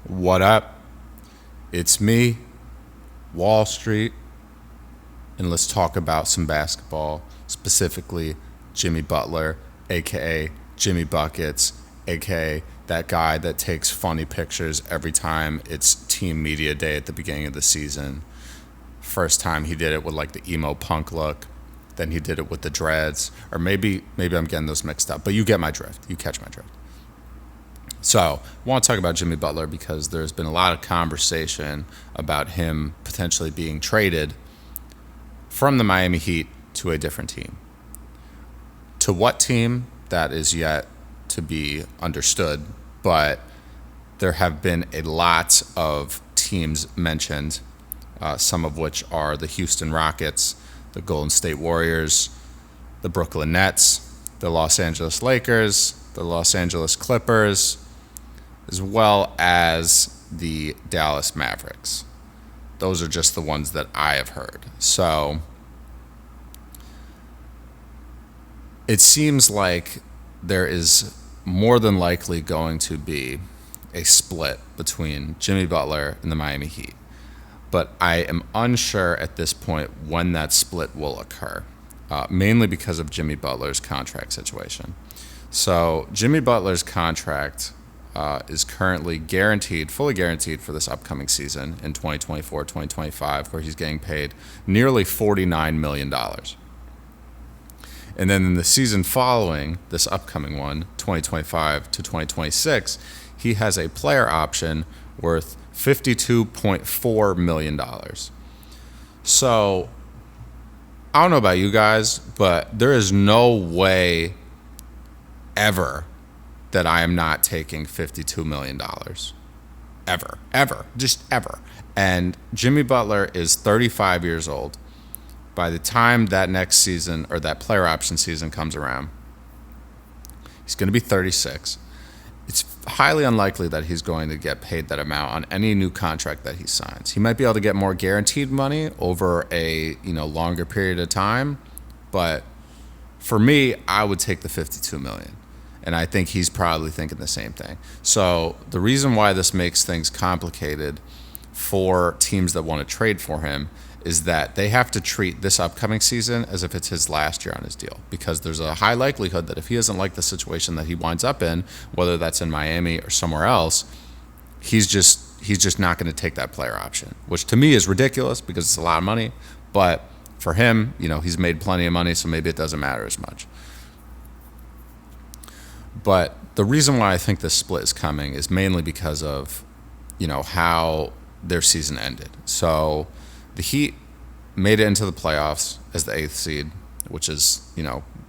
What up? It's me, Wall Street, and let's talk about some basketball, specifically Jimmy Butler, aka Jimmy Buckets, aka that guy that takes funny pictures every time it's team media day at the beginning of the season. First time he did it with like the emo punk look, then he did it with the dreads, or maybe I'm getting those mixed up, but you get my drift. You catch my drift. So, I want to talk about Jimmy Butler because there's been a lot of conversation about him potentially being traded from the Miami Heat to a different team. To what team, that is yet to be understood, but there have been a lot of teams mentioned, some of which are the Houston Rockets, the Golden State Warriors, the Brooklyn Nets, the Los Angeles Lakers, the Los Angeles Clippers, as well as the Dallas Mavericks. Those are just the ones that I have heard. So it seems like there is more than likely going to be a split between Jimmy Butler and the Miami Heat. But I am unsure at this point when that split will occur, mainly because of Jimmy Butler's contract situation. So Jimmy Butler's contract is currently fully guaranteed for this upcoming season in 2024-2025, where he's getting paid nearly $49 million. And then in the season following this upcoming one, 2025 to 2026, he has a player option worth $52.4 million. So I don't know about you guys, but there is no way ever that I am not taking $52 million. Ever. Just ever. And Jimmy Butler is 35 years old. By the time that next season, or that player option season comes around, he's going to be 36. It's highly unlikely that he's going to get paid that amount on any new contract that he signs. He might be able to get more guaranteed money over a longer period of time, but for me, I would take the $52 million. And I think he's probably thinking the same thing. So the reason why this makes things complicated for teams that want to trade for him is that they have to treat this upcoming season as if it's his last year on his deal, because there's a high likelihood that if he doesn't like the situation that he winds up in, whether that's in Miami or somewhere else, he's just not going to take that player option, which to me is ridiculous because it's a lot of money. But for him, he's made plenty of money, so maybe it doesn't matter as much. But the reason why I think this split is coming is mainly because of, how their season ended. So the Heat made it into the playoffs as the 8th seed, which has,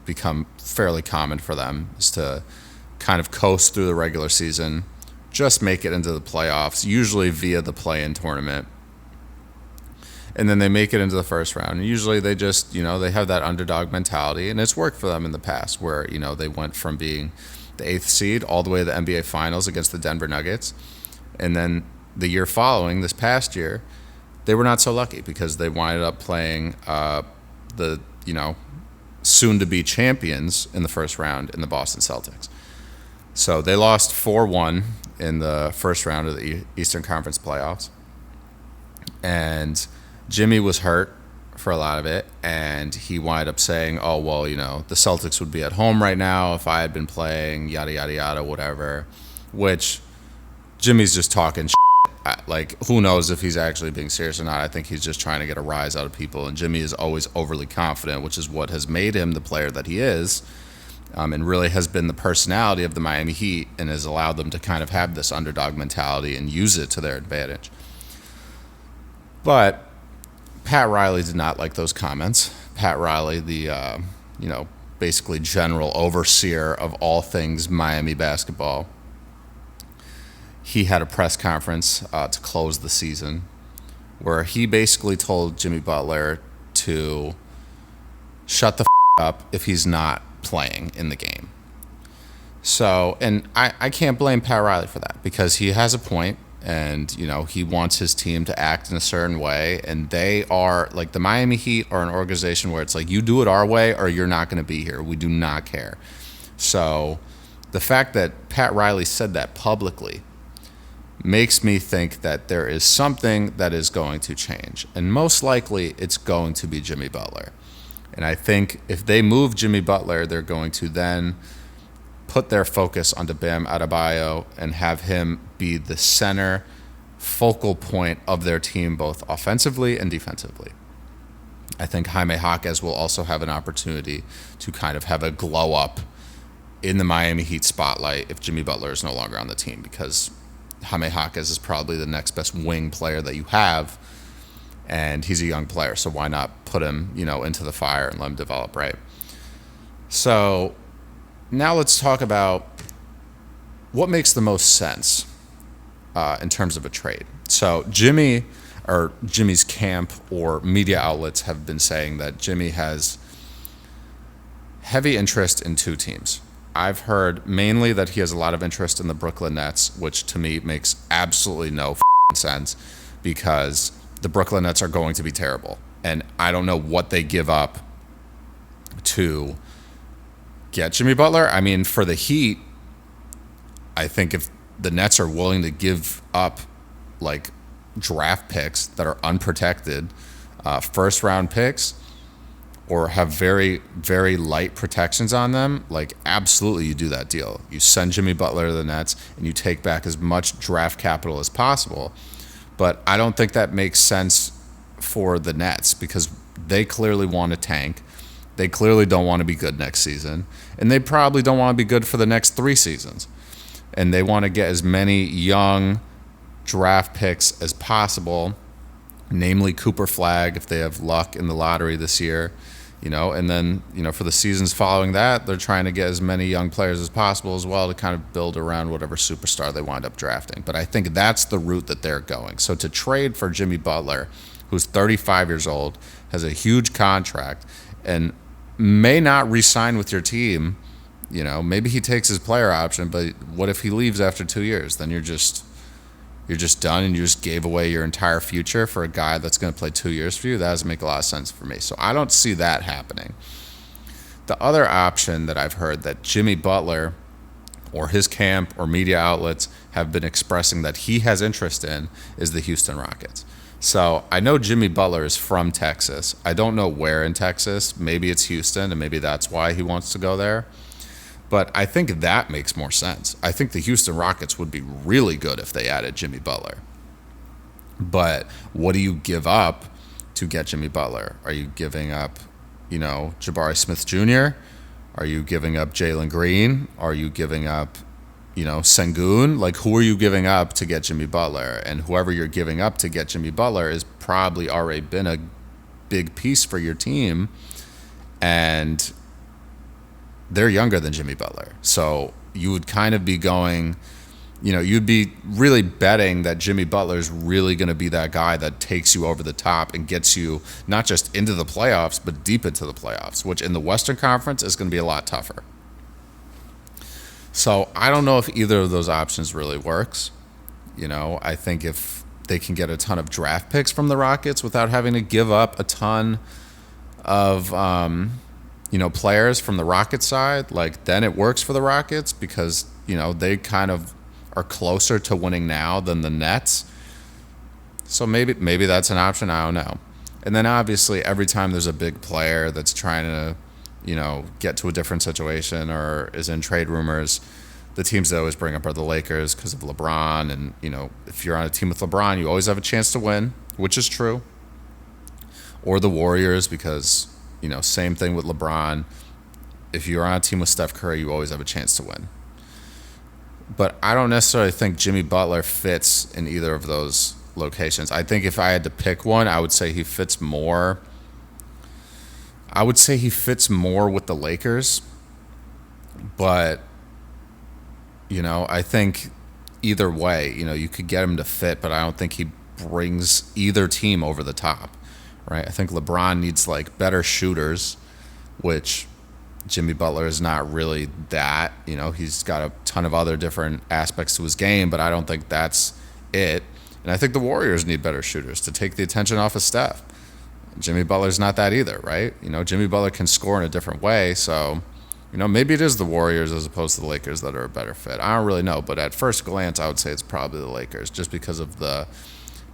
become fairly common for them, is to kind of coast through the regular season, just make it into the playoffs, usually via the play-in tournament. And then they make it into the first round. And usually they just, they have that underdog mentality. And it's worked for them in the past where, they went from being the 8th seed all the way to the NBA Finals against the Denver Nuggets. And then the year following, this past year, they were not so lucky because they winded up playing the, soon-to-be champions in the first round in the Boston Celtics. So they lost 4-1 in the first round of the Eastern Conference playoffs. And Jimmy was hurt for a lot of it, and he wound up saying, oh, well, the Celtics would be at home right now if I had been playing, yada, yada, yada, whatever, which Jimmy's just talking shit. Like, who knows if he's actually being serious or not. I think he's just trying to get a rise out of people, and Jimmy is always overly confident, which is what has made him the player that he is, and really has been the personality of the Miami Heat and has allowed them to kind of have this underdog mentality and use it to their advantage. But Pat Riley did not like those comments. Pat Riley, the basically general overseer of all things Miami basketball, he had a press conference to close the season where he basically told Jimmy Butler to shut the up if he's not playing in the game. So, and I can't blame Pat Riley for that because he has a point. And, he wants his team to act in a certain way. And they are, like, the Miami Heat are an organization where it's like, you do it our way or you're not going to be here. We do not care. So the fact that Pat Riley said that publicly makes me think that there is something that is going to change. And most likely it's going to be Jimmy Butler. And I think if they move Jimmy Butler, they're going to then put their focus onto Bam Adebayo and have him be the center focal point of their team, both offensively and defensively. I think Jaime Jaquez will also have an opportunity to kind of have a glow up in the Miami Heat spotlight if Jimmy Butler is no longer on the team, because Jaime Jaquez is probably the next best wing player that you have, and he's a young player, so why not put him, into the fire and let him develop, right? So now let's talk about what makes the most sense in terms of a trade. So Jimmy's camp or media outlets have been saying that Jimmy has heavy interest in two teams. I've heard mainly that he has a lot of interest in the Brooklyn Nets, which to me makes absolutely no sense, because the Brooklyn Nets are going to be terrible. And I don't know what they give up to get Jimmy Butler. I mean, for the Heat, I think if the Nets are willing to give up like draft picks that are unprotected, first round picks, or have very, very light protections on them, like absolutely you do that deal. You send Jimmy Butler to the Nets and you take back as much draft capital as possible. But I don't think that makes sense for the Nets, because they clearly want to tank. They clearly don't want to be good next season. And they probably don't want to be good for the next 3 seasons. And they want to get as many young draft picks as possible, namely Cooper Flagg if they have luck in the lottery this year. And then, for the seasons following that, they're trying to get as many young players as possible as well to kind of build around whatever superstar they wind up drafting. But I think that's the route that they're going. So to trade for Jimmy Butler, who's 35 years old, has a huge contract, and may not re-sign with your team, maybe he takes his player option, but what if he leaves after 2 years? Then you're just done, and you just gave away your entire future for a guy that's going to play 2 years for you. That doesn't make a lot of sense for me. So I don't see that happening. The other option that I've heard that Jimmy Butler or his camp or media outlets have been expressing that he has interest in is the Houston Rockets. So I know Jimmy Butler is from Texas. I don't know where in Texas. Maybe it's Houston, and maybe that's why he wants to go there. But I think that makes more sense. I think the Houston Rockets would be really good if they added Jimmy Butler. But what do you give up to get Jimmy Butler? Are you giving up, Jabari Smith Jr.? Are you giving up Jalen Green? Are you giving up, Sengun? Like, who are you giving up to get Jimmy Butler? And whoever you're giving up to get Jimmy Butler is probably already been a big piece for your team. And they're younger than Jimmy Butler. So you would kind of be going, you'd be really betting that Jimmy Butler is really going to be that guy that takes you over the top and gets you not just into the playoffs, but deep into the playoffs, which in the Western Conference is going to be a lot tougher. So I don't know if either of those options really works. I think if they can get a ton of draft picks from the Rockets without having to give up a ton of players from the Rockets side, like, then it works for the Rockets, because, they kind of are closer to winning now than the Nets. So maybe that's an option. I don't know. And then obviously every time there's a big player that's trying to, get to a different situation or is in trade rumors, the teams that always bring up are the Lakers because of LeBron. And, if you're on a team with LeBron, you always have a chance to win, which is true. Or the Warriors, because same thing with LeBron. If you're on a team with Steph Curry, you always have a chance to win. But I don't necessarily think Jimmy Butler fits in either of those locations. I think if I had to pick one, I would say he fits more. I would say he fits more with the Lakers. But, I think either way, you could get him to fit, but I don't think he brings either team over the top. Right, I think LeBron needs better shooters, which Jimmy Butler is not really that. He's got a ton of other different aspects to his game, but I don't think that's it. And I think the Warriors need better shooters to take the attention off of Steph. Jimmy Butler's not that either, right? Jimmy Butler can score in a different way, so Maybe it is the Warriors as opposed to the Lakers that are a better fit. I don't really know, but at first glance, I would say it's probably the Lakers just because of the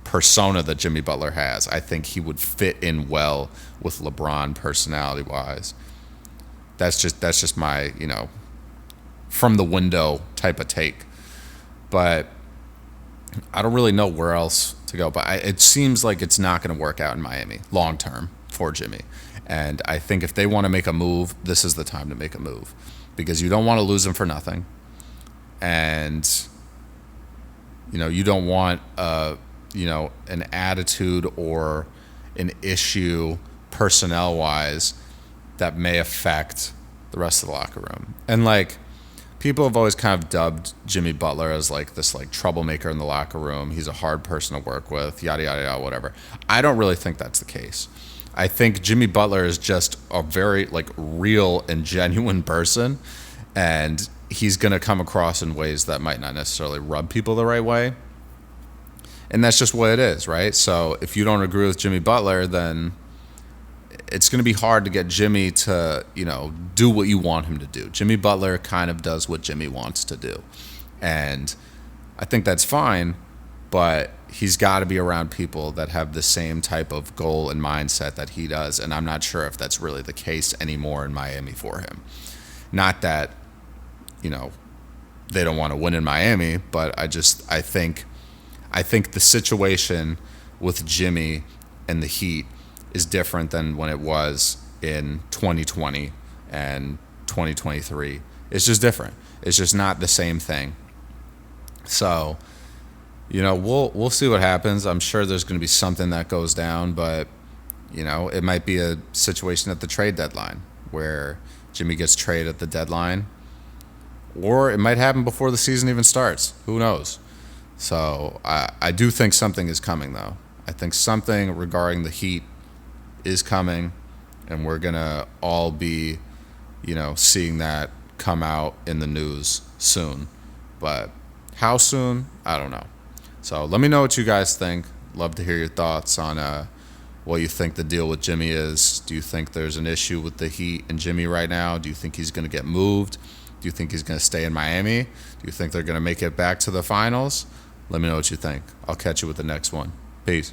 persona that Jimmy Butler has. I think he would fit in well with LeBron personality-wise. That's just my, from the window type of take. But I don't really know where else to go. But it seems like it's not going to work out in Miami long term for Jimmy. And I think if they want to make a move, this is the time to make a move because you don't want to lose him for nothing. And, you don't want, an attitude or an issue personnel-wise that may affect the rest of the locker room. And, people have always kind of dubbed Jimmy Butler as, this, troublemaker in the locker room. He's a hard person to work with, yada, yada, yada, whatever. I don't really think that's the case. I think Jimmy Butler is just a very, real and genuine person, and he's going to come across in ways that might not necessarily rub people the right way. And that's just what it is, right? So if you don't agree with Jimmy Butler, then it's going to be hard to get Jimmy to, do what you want him to do. Jimmy Butler kind of does what Jimmy wants to do. And I think that's fine, but he's got to be around people that have the same type of goal and mindset that he does. And I'm not sure if that's really the case anymore in Miami for him. Not that, they don't want to win in Miami, but I think the situation with Jimmy and the Heat is different than when it was in 2020 and 2023. It's just different. It's just not the same thing. So, we'll see what happens. I'm sure there's going to be something that goes down, but, it might be a situation at the trade deadline where Jimmy gets traded at the deadline, or it might happen before the season even starts. Who knows? So I do think something is coming, though. I think something regarding the Heat is coming, and we're going to all be, seeing that come out in the news soon. But how soon? I don't know. So let me know what you guys think. Love to hear your thoughts on what you think the deal with Jimmy is. Do you think there's an issue with the Heat and Jimmy right now? Do you think he's going to get moved? Do you think he's going to stay in Miami? Do you think they're going to make it back to the finals? Let me know what you think. I'll catch you with the next one. Peace.